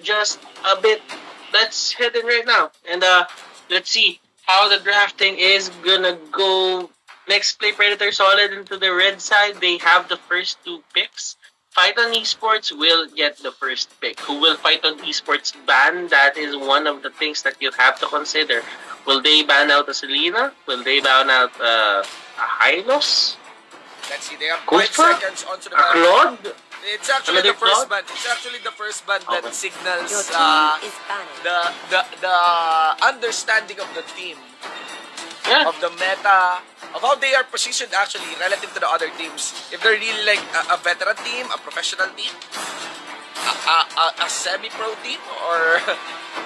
just a bit. Let's head in right now and let's see how the drafting is gonna go. Next play Predator Solid into the red side. They have the first two picks. Fight on Esports will get the first pick. Who will Fight on Esports ban? That is one of the things that you have to consider. Will they ban out a Selena? Will they ban out a Hylos? Let's see, they have Kufa? 5 seconds onto the A ban. Claude? It's actually Another the first Claude? ban. It's actually the first ban that Okay. signals Your team is banned. the understanding of the team, Yeah. of the meta, of how they are positioned actually relative to the other teams. If they're really like a veteran team, a professional team, a semi-pro team,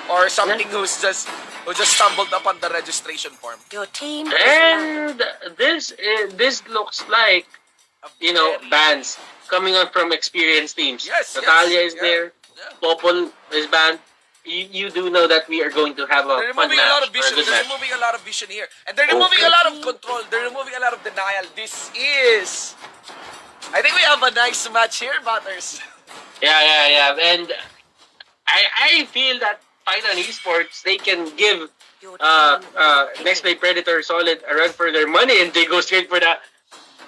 or something who just stumbled upon the registration form. Your team is banned. And this looks like A very- bans coming on from experienced teams. Yes, Natalia yes, is yeah, there. yeah. Popol is banned. You do know that we are going to have a They're fun removing a lot match of or a vision. good They're match. removing a lot of vision here, and they're removing a lot of control. They're removing a lot of denial. This is, I think we have a nice match here, Butters. Yeah. And I feel that Fight on Esports, they can give Your team is Next Play picking. Predator Solid a run for their money, and they go straight for the.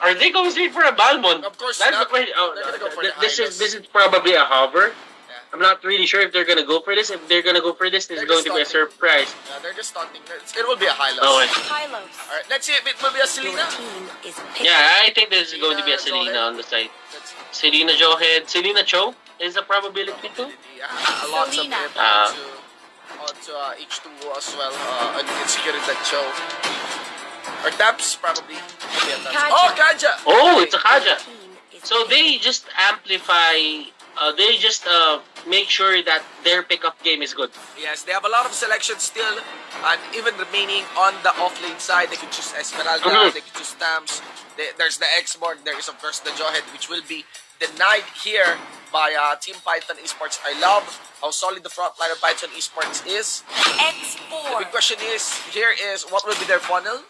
Are they going straight for a Balmond? Of course That's not. the question. Oh, They're gonna go for the this Hylos. is probably a hover. Yeah. I'm not really sure if they're gonna go for this. If they're gonna go for this, this They're is going just to be a stunting. surprise. Yeah, they're just stunting. It will be a high loss. Okay. Hylos. All right, let's see if it will be a Your Selena. team is picking. Yeah, I think this is going to be a Selena Selena on the side. Let's Selena Johead, Selena Cho is a probability too. Yeah, lots of Selena. it onto H2O as well. And securing that show. Or Taps, probably. Kaja. Oh, Kaja! Oh, it's a Your Kaja. team is So they just amplify. They just make sure that their pickup game is good. Yes, they have a lot of selections still, and even remaining on the offlane side, they could choose Esmeralda, Mhm. they could choose Stamps. There's the X-Borg, there is of course the Jawhead, which will be denied here by Team Python Esports. I love how solid the front line of Python Esports is. The X4. big question here is what will be their funnel?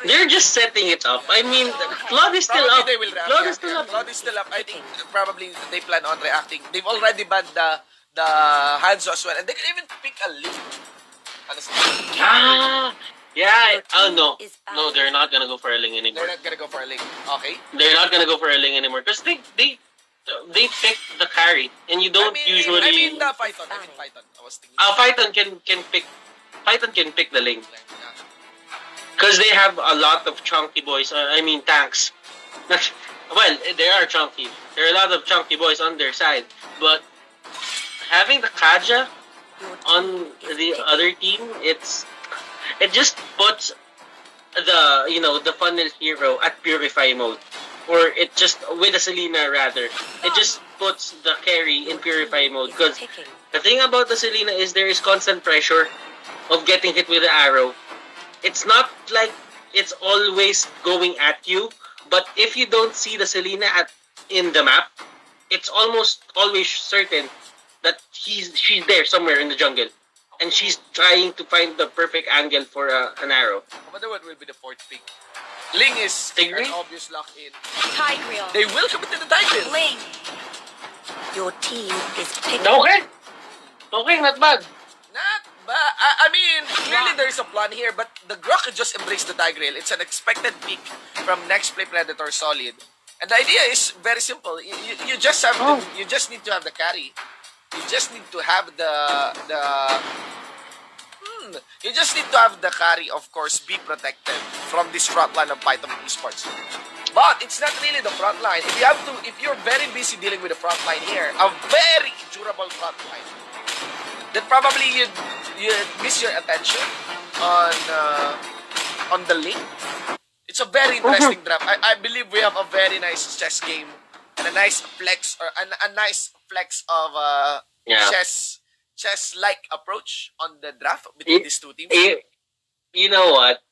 They're just setting it up. I mean, Claude is still Probably up. they will react. Claude is still up. Claude is still up. I think probably they plan on reacting. They've already banned the Hanzo as well, and they can even pick a link. Honestly, Ah, yeah. Your Oh team no, is no, banned. they're not gonna go for a Ling they're anymore. not gonna go for a link. Okay. They're not gonna go for a Ling anymore because they pick the carry, and you don't usually. I mean the Python. Python. I was thinking. Python can pick the Ling because they have a lot of chunky boys. I mean tanks. Well, they are chunky. There are a lot of chunky boys on their side, but having the Kaja Your on team is the picking. other team, it just puts the funnel hero at purify mode, or it just with a Selena rather, it just puts the carry in Your purify team mode is because picking. the thing about the Selena is there is constant pressure of getting hit with the arrow. It's not like it's always going at you, but if you don't see the Selena in the map, it's almost always certain that she's there somewhere in the jungle, and she's trying to find the perfect angle for an arrow. I wonder what will be the fourth pick. Ling is Tigreal? an obvious lock in. Tigreal. They will commit to the title. Ling. Your team is picking. Okay, not bad. Not bad. I mean, clearly there is a plan here, but the Grok could just embrace the Tigreal. It's an expected pick from Next Play Predator Solid. And the idea is very simple. You just have to, you just need to have the carry. You just need to have you just need to have the carry, of course, be protected from this front line of Python Esports. But it's not really the front line. If you're very busy dealing with the front line here, a very durable front line, then probably you miss your attention on the link. It's a very interesting draft. I believe we have a very nice chess game and a nice flex of Yeah. chess-like approach on the draft between these two teams. You know what?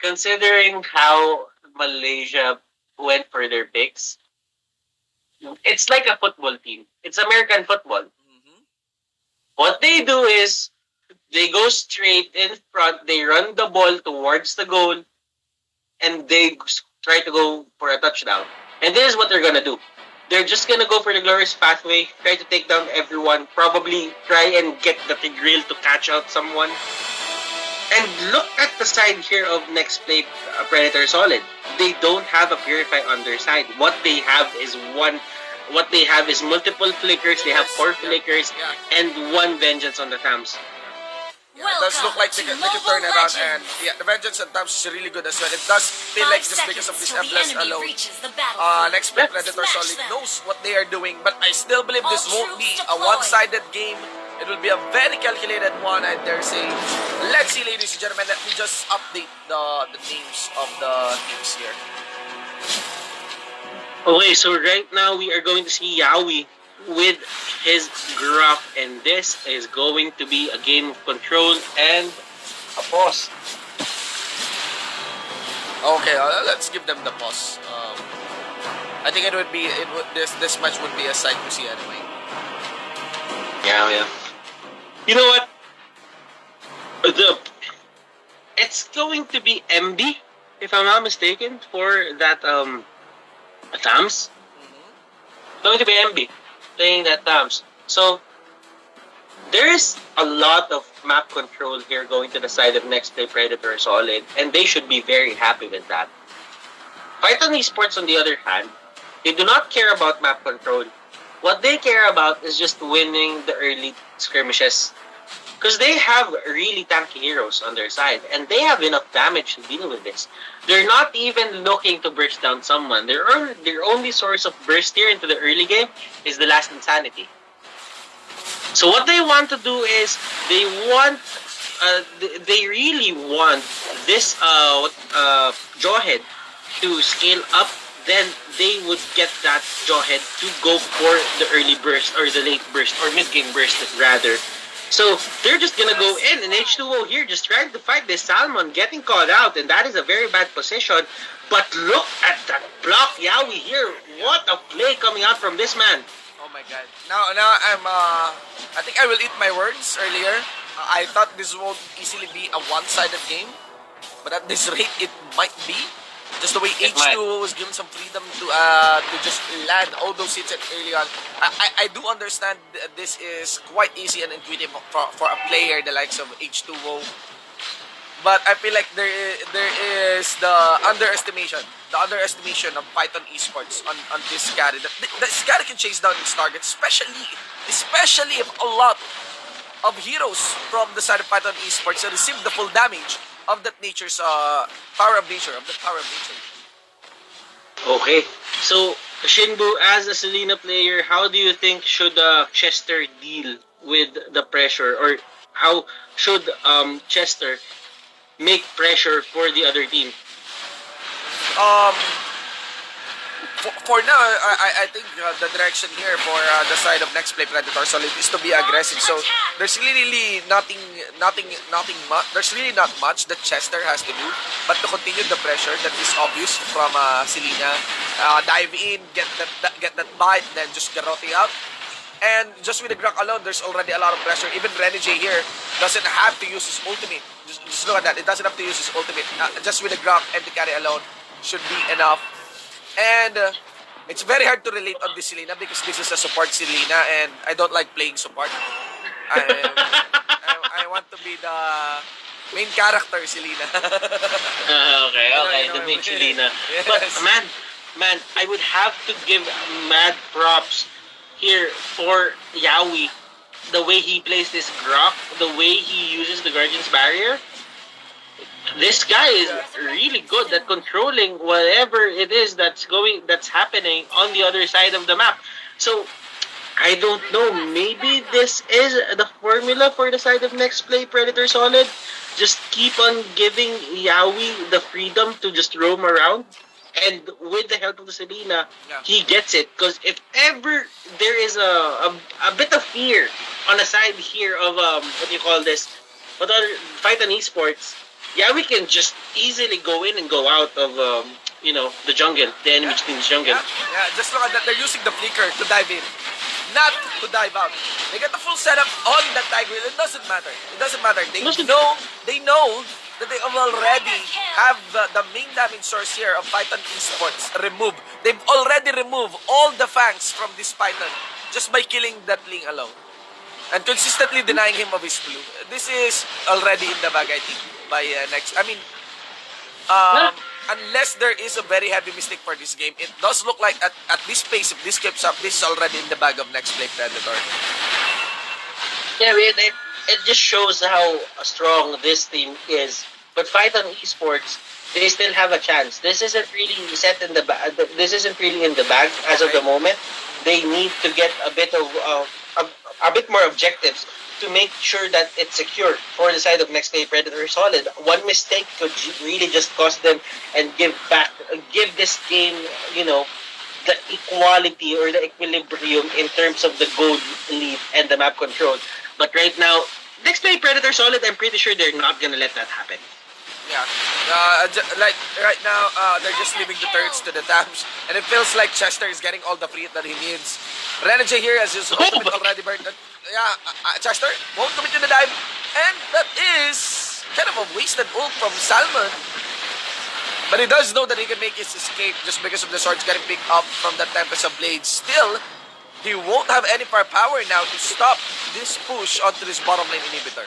Considering how Malaysia went for their picks, it's like a football team. It's American football. Mhm. What they do is they go straight in front, they run the ball towards the goal, and they try to go for a touchdown. And this is what they're gonna do. They're just gonna go for the glorious pathway, try to take down everyone, probably try and get the Tigreal to catch out someone. And look at the side here of Nexplay Predator Solid. They don't have a Purify on their side. What they have is multiple flickers. They have 4 flickers Yeah. and 1 vengeance on the Thams. Yeah, it does look like they can turn around, and yeah, the vengeance at times is really good as well. It does feel like just because of this Embless alone, next play Predator Solid knows what they are doing, but I still believe this won't be a one-sided game. It will be a very calculated one, I dare say. Let's see, ladies and gentlemen, let me just update the names of the teams here. Okay, so right now we are going to see Yawi with his Grok, and this is going to be a game of control and a pause. Okay, let's give them the pause. I think this match would be a sight to see anyway. Yeah. You know what? It's going to be MB, if I'm not mistaken, for that Thams. It's going to be MB playing that Thams. So there is a lot of map control here going to the side of Nexplay Predator Solid, and they should be very happy with that. Python Esports, on the other hand, they do not care about map control. What they care about is just winning the early skirmishes. Because they have really tanky heroes on their side, and they have enough damage to deal with this. They're not even looking to burst down someone. Their only source of burst here into the early game is the last insanity. So what they want to do is they really want this Jawhead to scale up. Then they would get that Jawhead to go for the early burst or the late burst or mid game burst rather. So they're just gonna go in, and H2O here just trying to fight this Salmon, getting caught out, and that is a very bad position. But look at that block, Yawi here. What a play coming out from this man. Oh my god. Now I think I will eat my words earlier. I thought this won't easily be a one-sided game, but at this rate it might be. Just the way H2O was given some freedom to just land all those hits early on. I do understand this is quite easy and intuitive for a player the likes of H2O. But I feel like there is the underestimation of Python Esports on this carry. This carry can chase down its target, especially if a lot of heroes from the side of Python Esports receive the full damage of that nature's power of nature. Okay, so Shinbu, as a Selena player, how do you think should Chester deal with the pressure, or how should Chester make pressure for the other team? For now, I think the direction here for the side of Nexplay Predator Solid is to be aggressive. So there's really nothing much. There's really not much that Chester has to do, but to continue the pressure that is obvious from Selena. Dive in, get that bite, then just garroting out. And just with the Grok alone, there's already a lot of pressure. Even Renegade here doesn't have to use his ultimate. Just look at that. It doesn't have to use his ultimate. Just with the Grok and the carry alone should be enough. And it's very hard to relate on this Selena because this is a support Selena, and I don't like playing support. I want to be the main character Selena. Okay, the main Selena. Yes. But man, I would have to give mad props here for Yawi. The way he plays this Grok, the way he uses the Guardian's Barrier. This guy is really good at controlling whatever it is that's happening on the other side of the map. So I don't know, maybe this is the formula for the side of Nexplay Predator Solid. Just keep on giving Yawi the freedom to just roam around, and with the help of the Selena, he gets it. Because if ever there is a bit of fear on the side here of what do you call this? What other Python Esports? Yeah, we can just easily go in and go out of, the jungle, the enemy team's jungle. Yeah, just look at that. They're using the flicker to dive in, not to dive out. They get the full setup on that tiger. It doesn't matter. They know that they already have the main damage source here of Python Esports removed They've already removed all the fangs from this Python just by killing that Ling alone. And consistently denying him of his blue. This is already in the bag, I think, by next. I mean, Nah. unless there is a very heavy mistake for this game, it does look like at this pace, if this keeps up, this is already in the bag of Nexplay Predator. Yeah, it just shows how strong this team is. But Fight on Esports, they still have a chance. This isn't really set in the bag. This isn't really in the bag as of Okay. the moment. They need to get a bit of a bit more objectives to make sure that it's secure for the side of Next Day Predator Solid. One mistake could really just cost them and give this game, you know, the equality or the equilibrium in terms of the goal lead and the map control. But right now, Next Play Predator Solid, I'm pretty sure they're not gonna let that happen. Yeah. Like right now, they're just leaving the turrets to the Tams, and it feels like Chester is getting all the free that he needs. Renegade here has his ultimate already burned. Yeah, Chester won't commit to the dive, and that is kind of a wasted ult from Salmon. But he does know that he can make his escape just because of the swords getting picked up from the Tempest of Blades. Still, he won't have any firepower now to stop this push onto this bottom lane inhibitor.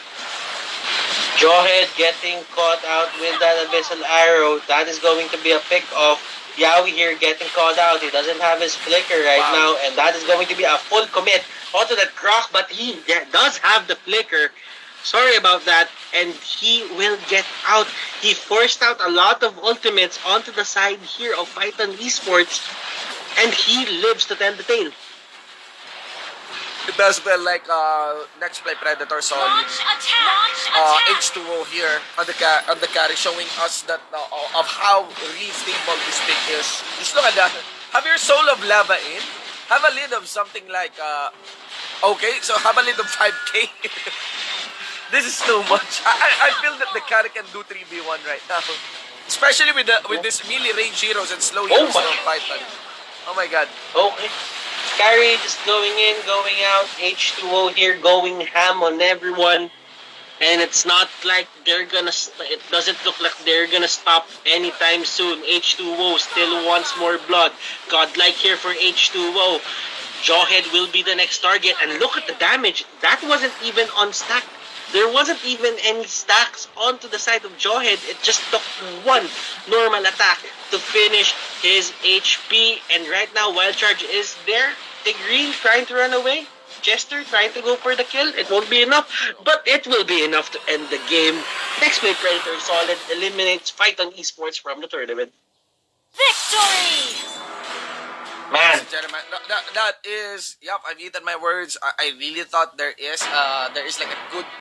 Jawhead getting caught out with that Abyssal Arrow. That is going to be a pick off. Yawi here getting caught out. He doesn't have his flicker right Wow. now, and that is going to be a full commit onto that Grok, but he does have the flicker. Sorry about that, and he will get out. He forced out a lot of ultimates onto the side here of Python Esports, and he lives to tell the tale. It does feel like next play Predator Solid. H2O here on the carry, showing us that of how really stable this pick is. Just look at that. Have your Soul of Lava in. Have a lead of something like okay, so have a lead of 5k. This is too much. I feel that the carry can do 3v1 right now. Especially with this melee range heroes and slow heroes my. from Python. Oh my god. Okay. Skyry just going in, going out. H2O here going ham on everyone. And it's not like they're gonna. It doesn't look like they're gonna stop anytime soon. H2O still wants more blood. Godlike here for H2O. Jawhead will be the next target. And look at the damage. That wasn't even on stack. There wasn't even any stacks onto the side of Jawhead. It just took one normal attack to finish his HP. And right now, Wild Charge is there. Tigreal trying to run away. Chester trying to go for the kill. It won't be enough, but it will be enough to end the game. Next play Predator Solid eliminates Fight on Esports from the tournament. Victory! Man, Ladies and gentlemen, that is, yep, I've eaten my words. I really thought there is like a good